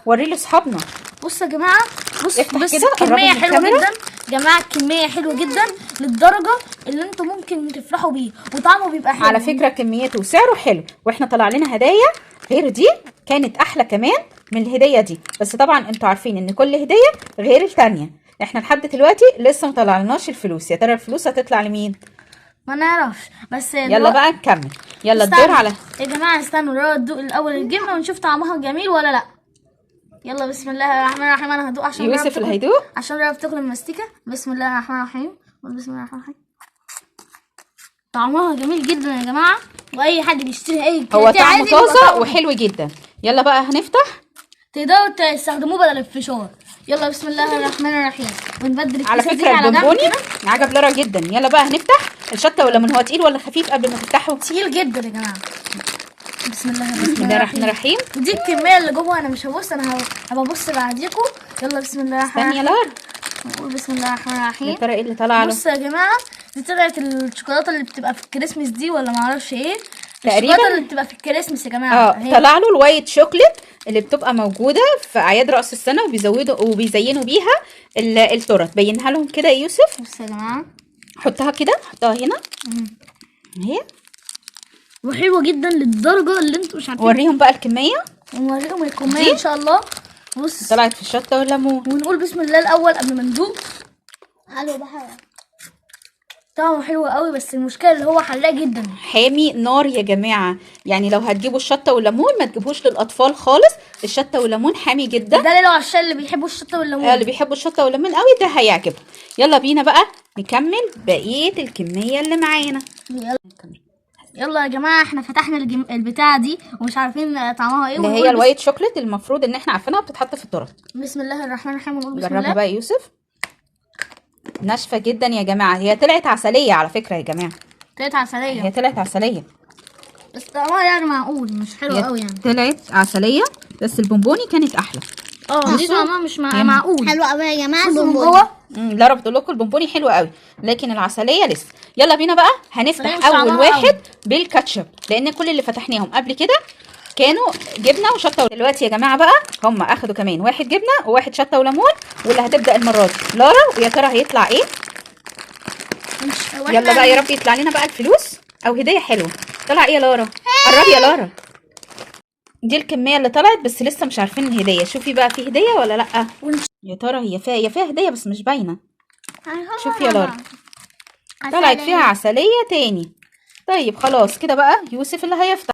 وري لاصحابنا. بصوا يا جماعه، بص كده، الكميه حلوه الكاميرا. جدا يا جماعه، الكميه حلوه جدا للدرجه اللي انتوا ممكن تفرحوا بيه، وطعمه بيبقى حلو على فكره كميته وسعره حلو، واحنا طلع لنا هدايا غير دي كانت احلى كمان من الهديه دي، بس طبعا انتوا عارفين ان كل هديه غير التانيه. احنا لحد دلوقتي لسه مطلعناش الفلوس، يا ترى الفلوس هتطلع لمين؟ ما نعرفش، بس يلا بقى نكمل. يلا الدور على يا جماعه استنوا نروح ندوق الاول الجبنه ونشوف طعمها جميل ولا لا. يلا بسم الله الرحمن الرحيم. انا هدوق عشان يوسف اللي هيدوق، عشان نعرف تاكل المستيكه. بسم الله الرحمن الرحيم. بسم الله الرحمن الرحيم. طعمها جميل جدا يا جماعه، واي حد بيشتري اي هو طعمه طازه وحلو جدا. يلا بقى هنفتح، تقدروا تستخدموه بدل الفشار. يلا بسم الله الرحمن الرحيم. ونبدل على فكره البونبوني عجب لارا جدا. يلا بقى هنفتح الشطه والليمون. هو تقيل ولا خفيف قبل ما تفتحه؟ تقيل جدا يا جماعه. بسم الله الرحمن الرحيم. ودي الكميه اللي جوه، انا مش هبص، انا هبص بعديكم. يلا بسم الله الرحمن الرحيم. استني يا لارا، نقول بسم الله الرحمن الرحيم. يا ترى ايه اللي طلع له؟ بصوا يا جماعه، دي طلعت الشوكولاته اللي بتبقى في الكريسماس دي، ولا معرفش ايه تقريبا الشوكولاته اللي بتبقى في الكريسماس يا جماعه. طلع له الوايت شوكليت اللي بتبقى موجوده في اعياد راس السنه، وبيزينوا بيها التورت. بينها لهم كده يا يوسف. بصوا يا جماعه، حطها كده، حطها هنا اهي، وحلوه جدا للدرجه اللي انتوا مش عارفين. وريهم بقى الكميه، ونوريهم الكميه ان شاء الله. بص طلعت في الشطه والليمون. ونقول بسم الله الاول قبل ما ندوق. حلو بحر، طعمه حلو قوي، بس المشكله اللي هو حراق جدا، حامي نار يا جماعه. يعني لو هتجيبوا الشطه والليمون ما تجيبوش للاطفال خالص، الشطه والليمون حامي جدا. ده لو عشان اللي بيحبوا الشطه والليمون. اللي بيحبوا الشطه والليمون قوي ده هيعجبه. يلا بينا بقى نكمل بقيه الكميه اللي معانا. يلا يا جماعه، احنا فتحنا البتاعه دي ومش عارفين طعمها ايه، اللي هي الوايت شوكليت المفروض ان احنا عارفينها بتتحط في التورت. بسم الله الرحمن الرحيم. ونقول بسم جربها الله. بقى يا يوسف، ناشفه جدا يا جماعه. هي طلعت عسليه على فكره يا جماعه، طلعت عسليه، هي طلعت عسليه بس طعمها يعني معقول، مش حلو قوي يعني. طلعت عسليه، بس البونبوني كانت احلى. دي طعمها مش معقول. حلو قوي يا جماعه من البونبوني. جوه لارا بتقول لكم البونبوني حلو قوي، لكن العسليه لسه. يلا بينا بقى هنفتح طعمها اول قوي. واحد بالكاتشب، لان كل اللي فتحناهم قبل كده كانوا جبنه وشطه. دلوقتي يا جماعه بقى هم اخدوا كمان واحد جبنه وواحد شطه وليمون، واللي هتبدا المره دي لارا. ويا ترى هيطلع ايه؟ يلا بقى يا رب يطلع لنا بقى الفلوس او هديه حلوه. طلع ايه يا لارا؟ قربي يا لارا. دي الكميه اللي طلعت، بس لسه مش عارفين الهديه. شوفي بقى في هديه ولا لا. يا ترى هي فيها هديه بس مش باينه. شوفي يا لارا، طلعت فيها عسليه تاني. طيب خلاص كده بقى يوسف اللي هيفتح.